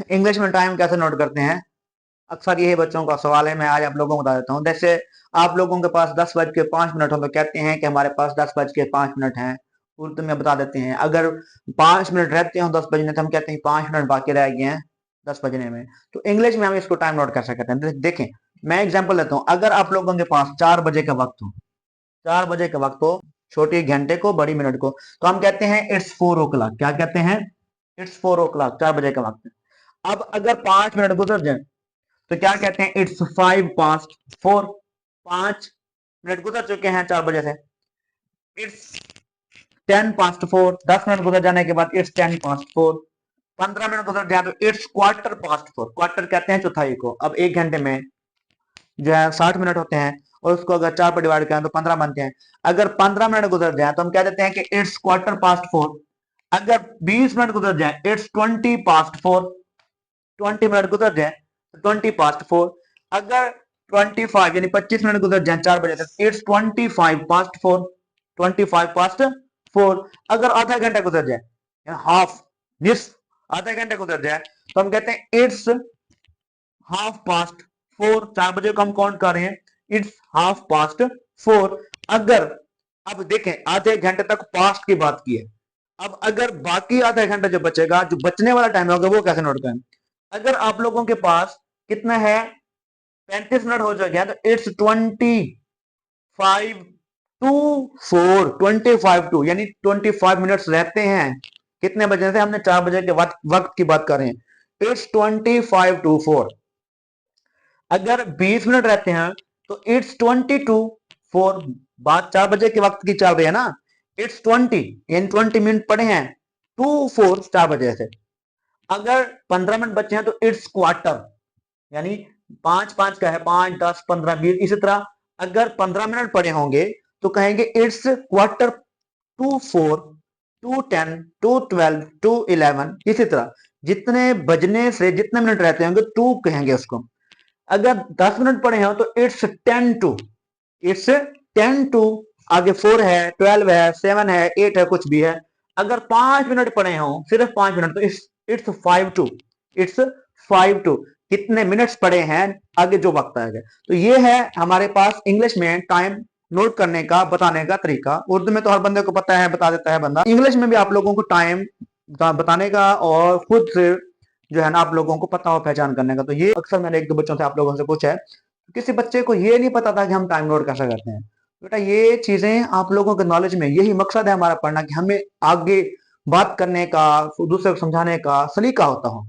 English में time कैसे note करते हैं? अक्सर यही बच्चों का सवाल है, मैं आज आप लोगों को बता देता हूँ। जैसे आप लोगों के पास 10:05 हो तो कहते हैं कि हमारे पास 10:05 हैं। उर्दू में बता देते हैं, अगर 5 मिनट रहते हो 10 बजने तो हम कहते हैं 5 मिनट बाकी रह गए हैं 10 बजने में। तो इंग्लिश में हम इसको टाइम नोट कैसे करते हैं, देखें मैं एग्जाम्पल लेता हूँ। अगर आप लोगों के पास 4 बजे का वक्त हो, 4 बजे का वक्त हो, छोटी घंटे को बड़ी मिनट को, तो हम कहते हैं इट्स 4 o'clock। क्या कहते हैं? इट्स 4 o'clock, 4 बजे का वक्त। अब अगर 5 मिनट गुजर जाए तो क्या कहते हैं? It's 5 past 4। 5 मिनट गुजर चुके हैं 4 बजे से। It's 10 past 4। 10 मिनट गुजर जाने के बाद इट्स 10 past 4। 15 मिनट गुजर जाए तो इट्स क्वार्टर past 4। क्वार्टर कहते हैं चौथाई को। अब एक घंटे में जो है 60 मिनट होते हैं, और उसको अगर 4 पर डिवाइड करें तो 15 बनते हैं। अगर 15 मिनट गुजर जाए तो हम कह देते हैं कि इट्स क्वार्टर past 4। अगर 20 मिनट गुजर जाए इट्स 20 past 4। 20 मिनट गुजर जाए तो 20 past 4। अगर 25 यानी 25 मिनट गुजर जाए 4 बजे तक, इट्स 25 past 4। 25 past 4। अगर आधा घंटा गुजर जाए, हाफ, आधा घंटा गुजर जाए, तो हम कहते हैं इट्स हाफ past 4। 4 बजे को हम काउंट कर रहे हैं, इट्स हाफ past 4। अगर, अब देखें आधे घंटे तक पास्ट की बात की है। अब अगर बाकी आधा घंटा जो बचेगा, जो बचने वाला टाइम होगा, वो कैसे नोट करें? अगर आप लोगों के पास कितना है, 35 मिनट हो गया, तो इट्स 25 to 4। यानी 25 मिनट्स रहते हैं। कितने बजे से? हमने 4 बजे के वक्त की बात कर रहे हैं। It's 25 to 4। अगर 20 मिनट रहते हैं तो इट्स 22 4। बात 4 बजे के वक्त की चल रही है ना। इट्स 20 यानी 20 मिनट पड़े हैं 2 4 4 बजे से। अगर 15 मिनट बचे हैं तो इट्स क्वार्टर, यानी 5 5 का है, 5 10 15 20, इसी तरह अगर 15 मिनट पड़े होंगे तो कहेंगे इट्स क्वार्टर 2 4 2 10 2 12 2 11। इसी तरह जितने बजने से जितने मिनट रहते होंगे 2 कहेंगे उसको। अगर 10 मिनट पड़े हो तो इट्स 10 टू आगे 4 है, 12 है, 7 है, 8 है, कुछ भी है। अगर 5 मिनट पड़े हो, सिर्फ 5 मिनट, तो इट्स 5 टू कितने मिनट्स पड़े हैं आगे जो वक्त आएगा। तो ये है हमारे पास इंग्लिश में टाइम नोट करने का, बताने का तरीका। उर्दू में तो हर बंदे को पता है, बता देता है बंदा। इंग्लिश में भी आप लोगों को टाइम बताने का और खुद से जो है ना आप लोगों को पता हो पहचान करने का। तो ये अक्सर मैंने 1-2 बच्चों से आप लोगों से पूछा है, किसी बच्चे को ये नहीं पता था कि हम टाइम नोट कैसे करते हैं। बेटा ये चीजें आप लोगों के नॉलेज में, यही मकसद है हमारा पढ़ना, कि हमें आगे बात करने का, दूसरे को समझाने का सलीका होता हो।